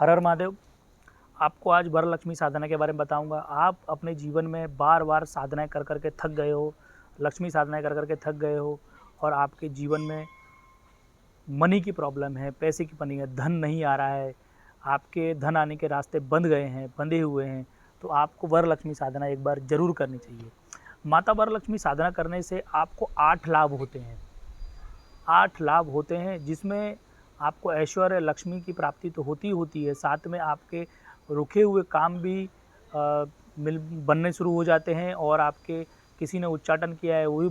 हर हर महादेव। आपको आज वरलक्ष्मी साधना के बारे में बताऊंगा। आप अपने जीवन में बार बार साधनाएं कर कर के थक गए हो, लक्ष्मी साधनाएं कर कर के थक गए हो और आपके जीवन में मनी की प्रॉब्लम है, पैसे की पनी है, धन नहीं आ रहा है, आपके धन आने के रास्ते बंद गए हैं, बंधे हुए हैं, तो आपको वरलक्ष्मी साधना एक बार जरूर करनी चाहिए। माता वरलक्ष्मी साधना करने से आपको 8 लाभ होते हैं। 8 लाभ होते हैं जिसमें आपको ऐश्वर्य लक्ष्मी की प्राप्ति तो होती है, साथ में आपके रुके हुए काम भी बनने शुरू हो जाते हैं और आपके किसी ने उच्चाटन किया है वो भी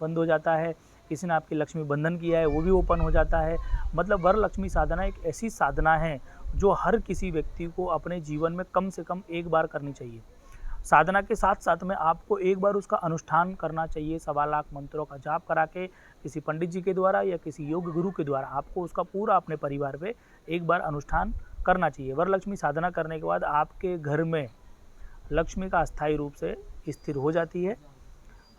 बंद हो जाता है, किसी ने आपकी लक्ष्मी बंधन किया है वो भी ओपन हो जाता है। मतलब वरलक्ष्मी साधना एक ऐसी साधना है जो हर किसी व्यक्ति को अपने जीवन में कम से कम एक बार करनी चाहिए। साधना के साथ साथ में आपको एक बार उसका अनुष्ठान करना चाहिए। 1.25 लाख मंत्रों का जाप करा के किसी पंडित जी के द्वारा या किसी योग गुरु के द्वारा आपको उसका पूरा अपने परिवार पे एक बार अनुष्ठान करना चाहिए। वरलक्ष्मी साधना करने के बाद आपके घर में लक्ष्मी का अस्थायी रूप से स्थिर हो जाती है।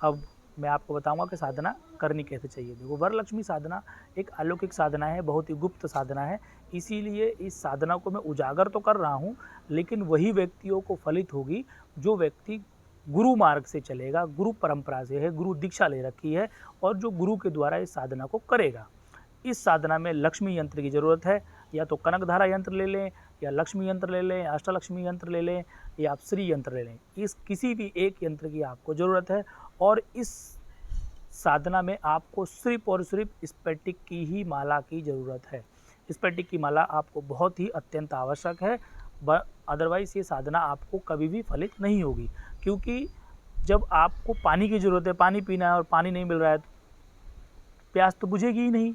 अब मैं आपको बताऊंगा कि साधना करनी कैसे चाहिए। देखो, वरलक्ष्मी साधना एक अलौकिक साधना है, बहुत ही गुप्त साधना है, इसीलिए इस साधना को मैं उजागर तो कर रहा हूँ, लेकिन वही व्यक्तियों को फलित होगी जो व्यक्ति गुरु मार्ग से चलेगा, गुरु परंपरा से है, गुरु दीक्षा ले रखी है और जो गुरु के द्वारा इस साधना को करेगा। इस साधना में लक्ष्मी यंत्र की ज़रूरत है, या तो कनकधारा यंत्र ले लें, या लक्ष्मी यंत्र ले लें, अष्टलक्ष्मी यंत्र ले लें, या आप श्री यंत्र ले लें। इस किसी भी एक यंत्र की आपको ज़रूरत है और इस साधना में आपको सिर्फ और सिर्फ स्फटिक की ही माला की ज़रूरत है। स्फटिक की माला आपको बहुत ही अत्यंत आवश्यक है, अदरवाइज़ ये साधना आपको कभी भी फलित नहीं होगी, क्योंकि जब आपको पानी की ज़रूरत है, पानी पीना है और पानी नहीं मिल रहा है तो प्यास तो बुझेगी ही नहीं।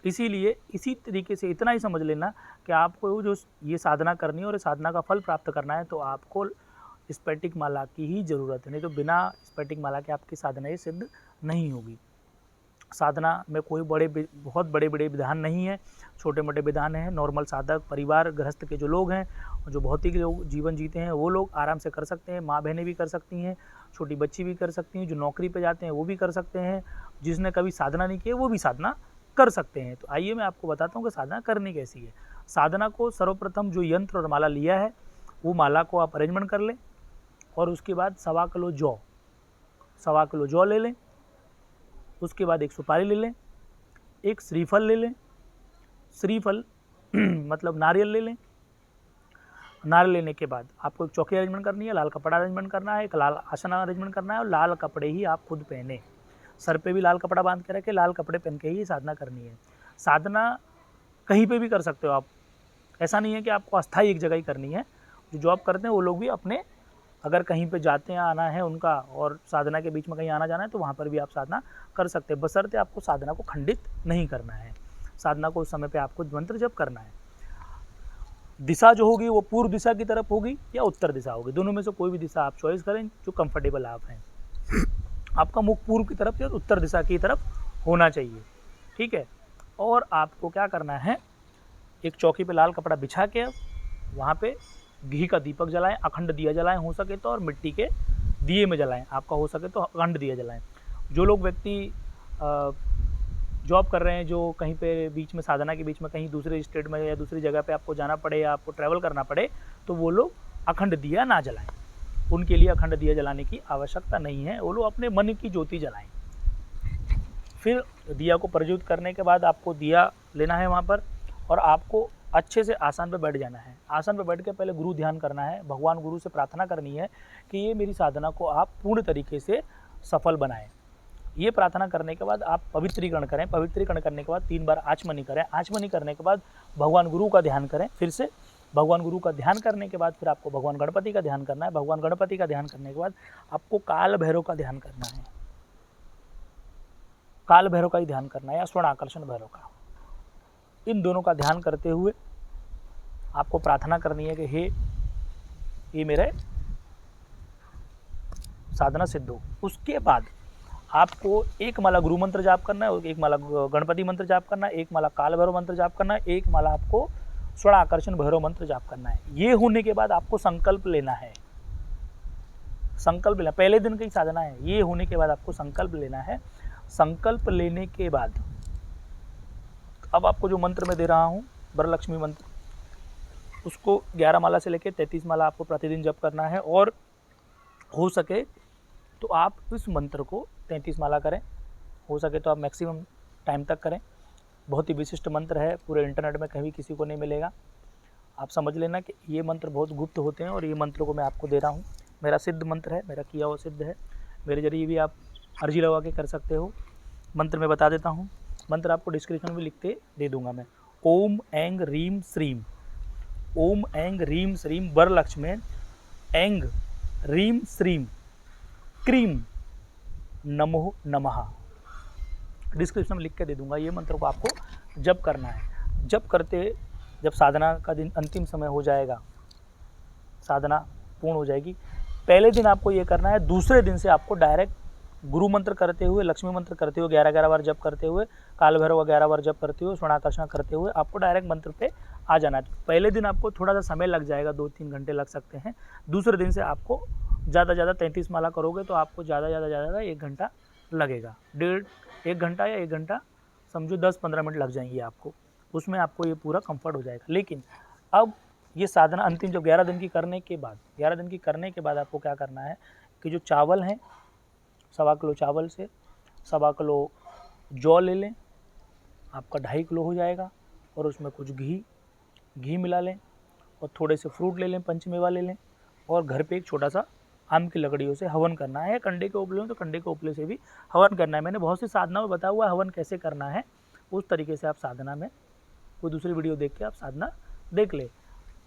इसीलिए इसी तरीके से इतना ही समझ लेना कि आपको जो ये साधना करनी है और इस साधना का फल प्राप्त करना है तो आपको स्फटिक माला की ही ज़रूरत है, नहीं तो बिना स्फटिक माला के आपकी साधना ये सिद्ध नहीं होगी। साधना में कोई बहुत बड़े विधान नहीं है, छोटे मोटे विधान हैं। नॉर्मल साधक परिवार गृहस्थ के जो लोग हैं, जो भौतिक लोग जीवन जीते हैं, वो लोग आराम से कर सकते हैं। माँ बहनें भी कर सकती हैं, छोटी बच्ची भी कर सकती हैं, जो नौकरी पे जाते हैं वो भी कर सकते हैं, जिसने कभी साधना नहीं की है वो भी साधना कर सकते हैं। तो आइए मैं आपको बताता हूँ कि साधना करनी कैसी है। साधना को सर्वप्रथम जो यंत्र और माला लिया है वो माला को आप अरेंजमेंट कर लें और उसके बाद 1.25 किलो जौ ले लें। उसके बाद एक सुपारी ले लें, एक श्रीफल ले लें। श्रीफल मतलब नारियल ले लें। नारियल लेने के बाद आपको एक चौकी अरेंजमेंट करनी है, लाल कपड़ा अरेंजमेंट करना है, एक लाल आसन अरेंजमेंट करना है और लाल कपड़े ही आप खुद पहने, सर पे भी लाल कपड़ा बांध के रखे, लाल कपड़े पहन के ही साधना करनी है। साधना कहीं पे भी कर सकते हो आप, ऐसा नहीं है कि आपको अस्थायी एक जगह ही करनी है। जो जॉब करते हैं वो लोग भी अपने अगर कहीं पे जाते हैं, आना है उनका और साधना के बीच में कहीं आना जाना है तो वहाँ पर भी आप साधना कर सकते हैं, बशर्ते आपको साधना को खंडित नहीं करना है। साधना को उस समय पे आपको मंत्र जप करना है। दिशा जो होगी वो पूर्व दिशा की तरफ होगी या उत्तर दिशा होगी, दोनों में से कोई भी दिशा आप चॉइस करें जो कंफर्टेबल आप हैं। आपका मुख पूर्व की तरफ या उत्तर दिशा की तरफ होना चाहिए, ठीक है। और आपको क्या करना है, एक चौकी पे लाल कपड़ा बिछा के वहाँ पे घी का दीपक जलाएं, अखंड दिया जलाएं हो सके तो, और मिट्टी के दिए में जलाएं, आपका हो सके तो अखंड दिया जलाएं। जो लोग व्यक्ति जॉब कर रहे हैं, जो कहीं पे बीच में साधना के बीच में कहीं दूसरे स्टेट में या दूसरी जगह पे आपको जाना पड़े या आपको ट्रैवल करना पड़े तो वो लोग अखंड दिया ना जलाएं, उनके लिए अखंड दिया जलाने की आवश्यकता नहीं है, वो लोग अपने मन की ज्योति जलाएं। फिर दिया को प्रज्वलित करने के बाद आपको दिया लेना है वहाँ पर और आपको अच्छे से आसन पर बैठ जाना है। आसन पर बैठ के पहले गुरु ध्यान करना है, भगवान गुरु से प्रार्थना करनी है कि ये मेरी साधना को आप पूर्ण तरीके से सफल बनाएं। ये प्रार्थना करने के बाद आप पवित्रीकरण करें। पवित्रीकरण करने के बाद 3 बार आचमनी करें। आचमनी करने के बाद भगवान गुरु का ध्यान करें। फिर से भगवान गुरु का ध्यान करने के बाद फिर आपको भगवान गणपति का ध्यान करना है। भगवान गणपति का ध्यान करने के बाद आपको काल भैरव का ध्यान करना है, काल भैरव का ही ध्यान करना है या स्वर्ण आकर्षण भैरव का। इन दोनों का ध्यान करते हुए आपको प्रार्थना करनी है कि हे ये मेरे साधना सिद्ध हो। उसके बाद आपको एक माला गुरु मंत्र जाप करना है, एक माला गणपति मंत्र जाप करना है, एक माला काल भैरव मंत्र जाप करना है, एक माला आपको स्वर्ण आकर्षण भैरव मंत्र जाप करना है। ये होने के बाद आपको संकल्प लेना है। संकल्प लेना पहले दिन की साधना है। ये होने के बाद आपको संकल्प लेना है। संकल्प लेने के बाद अब आपको जो मंत्र मैं दे रहा हूँ वरलक्ष्मी मंत्र, उसको 11 माला से लेकर 33 माला आपको प्रतिदिन जप करना है। और हो सके तो आप इस मंत्र को 33 माला करें, हो सके तो आप मैक्सिमम टाइम तक करें। बहुत ही विशिष्ट मंत्र है, पूरे इंटरनेट में कहीं किसी को नहीं मिलेगा। आप समझ लेना कि ये मंत्र बहुत गुप्त होते हैं और ये मंत्र को मैं आपको दे रहा हूँ। मेरा सिद्ध मंत्र है, मेरा किया हुआ सिद्ध है, मेरे जरिए भी आप अर्जी लगा के कर सकते हो। मंत्र मैं बता देता हूँ, मंत्र आपको डिस्क्रिप्शन में लिख के दे दूंगा मैं। ओम ऐंग रीम श्रीम, ओम ऐंग रीम श्रीम वरलक्ष्मी ऐंग रीम श्रीम क्रीम नमो नमः। डिस्क्रिप्शन में लिख के दे दूंगा। ये मंत्र को आपको जप करना है। जब साधना का दिन अंतिम समय हो जाएगा, साधना पूर्ण हो जाएगी, पहले दिन आपको ये करना है। दूसरे दिन से आपको डायरेक्ट गुरु मंत्र करते हुए, लक्ष्मी मंत्र करते हुए 11-11 बार जप करते हुए, काल भैरव का 11 बार जप करते हुए, स्वर्णाकर्षण करते हुए आपको डायरेक्ट मंत्र पे आ जाना है। पहले दिन आपको थोड़ा सा समय लग जाएगा, 2-3 घंटे लग सकते हैं। दूसरे दिन से आपको ज़्यादा 33 माला करोगे तो आपको ज़्यादा 1 घंटा लगेगा। 1 घंटा या 1 घंटा समझो 10-15 मिनट लग जाएंगे आपको, उसमें आपको ये पूरा कंफर्ट हो जाएगा। लेकिन अब ये साधना अंतिम जब 11 दिन की करने के बाद आपको क्या करना है कि जो चावल हैं, 1.25 किलो चावल से 1.25 किलो जौ ले लें, आपका 2.5 किलो हो जाएगा। और उसमें कुछ घी मिला लें और थोड़े से फ्रूट ले लें, पंचमेवा ले लें। और घर पे एक छोटा सा आम की लकड़ियों से हवन करना है। कंडे के उपले हो तो कंडे के उपले से भी हवन करना है। मैंने बहुत सी साधनाओं में बताया हुआ है हवन कैसे करना है, उस तरीके से आप साधना में कोई दूसरी वीडियो देख के आप साधना देख ले।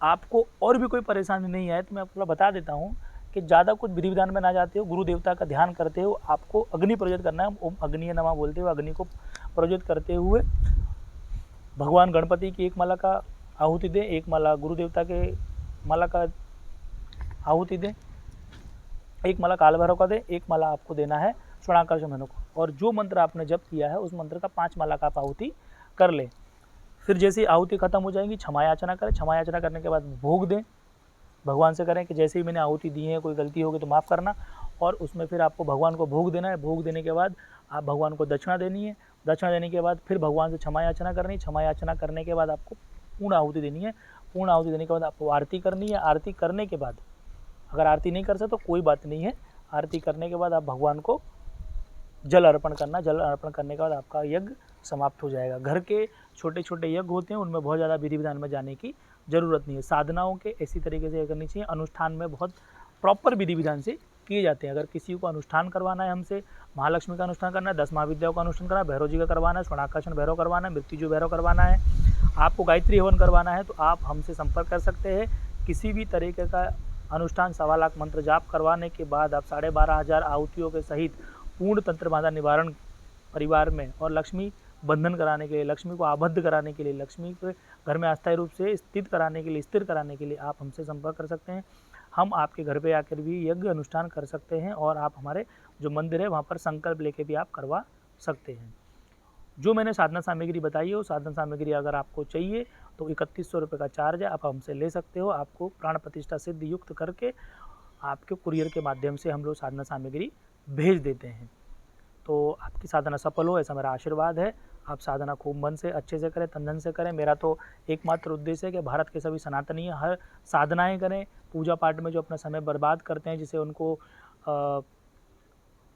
आपको और भी कोई परेशानी नहीं आए तो मैं आपको बता देता हूँ कि ज़्यादा कुछ विधि विधान में ना जाते हो, गुरु देवता का ध्यान करते हो, आपको अग्नि प्रज्वलित करना है। ओम अग्नि नमः बोलते हो, अग्नि को प्रज्वलित करते हुए भगवान गणपति की 1 माला का आहुति दें, 1 माला गुरु देवता के माला का आहुति दें, 1 माला काल भैरव का दें, 1 माला आपको देना है स्वर्णाकर्षण मनु को। और जो मंत्र आपने जप किया है उस मंत्र का 5 माला का आप आहुति कर ले। फिर जैसे आहुति खत्म हो जाएगी, क्षमा याचना करें। क्षमा याचना करने के बाद भोग दें, भगवान से करें कि जैसे ही मैंने आहुति दी है कोई गलती होगी तो माफ़ करना। और उसमें फिर आपको भगवान को भोग देना है। भोग देने के बाद आप भगवान को दक्षिणा देनी है। दक्षिणा देने के बाद फिर भगवान से क्षमा याचना करनी है। क्षमा याचना करने के बाद आपको पूर्ण आहुति देनी है। पूर्ण आहुति देने के बाद आपको आरती करनी है। आरती करने के बाद अगर आरती नहीं कर सकते तो कोई बात नहीं है, आरती करने के बाद आप भगवान को जल अर्पण करना। जल अर्पण करने के बाद आपका यज्ञ समाप्त हो जाएगा। घर के छोटे छोटे यज्ञ होते हैं, उनमें बहुत ज़्यादा विधि विधान में जाने की ज़रूरत नहीं है। साधनाओं के इसी तरीके से करनी चाहिए। अनुष्ठान में बहुत प्रॉपर विधि विधान से किए जाते हैं। अगर किसी को अनुष्ठान करवाना है हमसे, महालक्ष्मी का अनुष्ठान करना है, 10 महाविद्याओं का अनुष्ठान करना है, भैरव जी का करवाना है, स्वर्णाकर्षण भैरव करवाना है, मृत्युंजय भैरव करवाना है, आपको गायत्री हवन करवाना है, तो आप हमसे संपर्क कर सकते हैं। किसी भी तरीके का अनुष्ठान 1.25 लाख मंत्र जाप करवाने के बाद आप 12,500 आहुतियों के सहित पूर्ण तंत्र बाधा निवारण परिवार में और लक्ष्मी बंधन कराने के लिए, लक्ष्मी को आबद्ध कराने के लिए, लक्ष्मी को घर में अस्थायी रूप से स्थिर कराने के लिए आप हमसे संपर्क कर सकते हैं। हम आपके घर पे आकर भी यज्ञ अनुष्ठान कर सकते हैं और आप हमारे जो मंदिर है वहाँ पर संकल्प लेके भी आप करवा सकते हैं। जो मैंने साधना सामग्री बताई है वो साधना सामग्री अगर आपको चाहिए तो 3100 रुपये का चार्ज है, आप हमसे ले सकते हो। आपको प्राण प्रतिष्ठा सिद्ध युक्त करके आपके कुरियर के माध्यम से हम लोग साधना सामग्री भेज देते हैं। तो आपकी साधना सफल हो ऐसा मेरा आशीर्वाद है। आप साधना खूब मन से अच्छे से करें, तन धन से करें। मेरा तो एकमात्र उद्देश्य है कि भारत के सभी सनातनी हर साधनाएं करें। पूजा पाठ में जो अपना समय बर्बाद करते हैं, जिसे उनको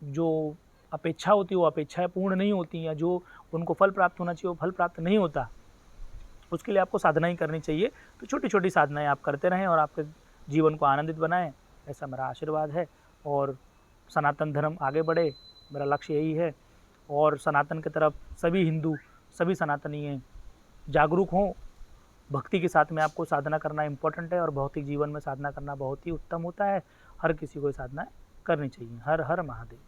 जो अपेक्षा होती है वो अपेक्षाएं पूर्ण नहीं होती, या जो उनको फल प्राप्त होना चाहिए वो फल प्राप्त नहीं होता, उसके लिए आपको साधनाएं करनी चाहिए। तो छोटी छोटी साधनाएं आप करते रहें और आपके जीवन को आनंदित बनाएं, ऐसा मेरा आशीर्वाद है। और सनातन धर्म आगे बढ़े, मेरा लक्ष्य यही है। और सनातन की तरफ सभी हिंदू, सभी सनातनी जागरूक हों। भक्ति के साथ में आपको साधना करना इम्पोर्टेंट है और भौतिक जीवन में साधना करना बहुत ही उत्तम होता है। हर किसी को साधना करनी चाहिए। हर हर महादेव।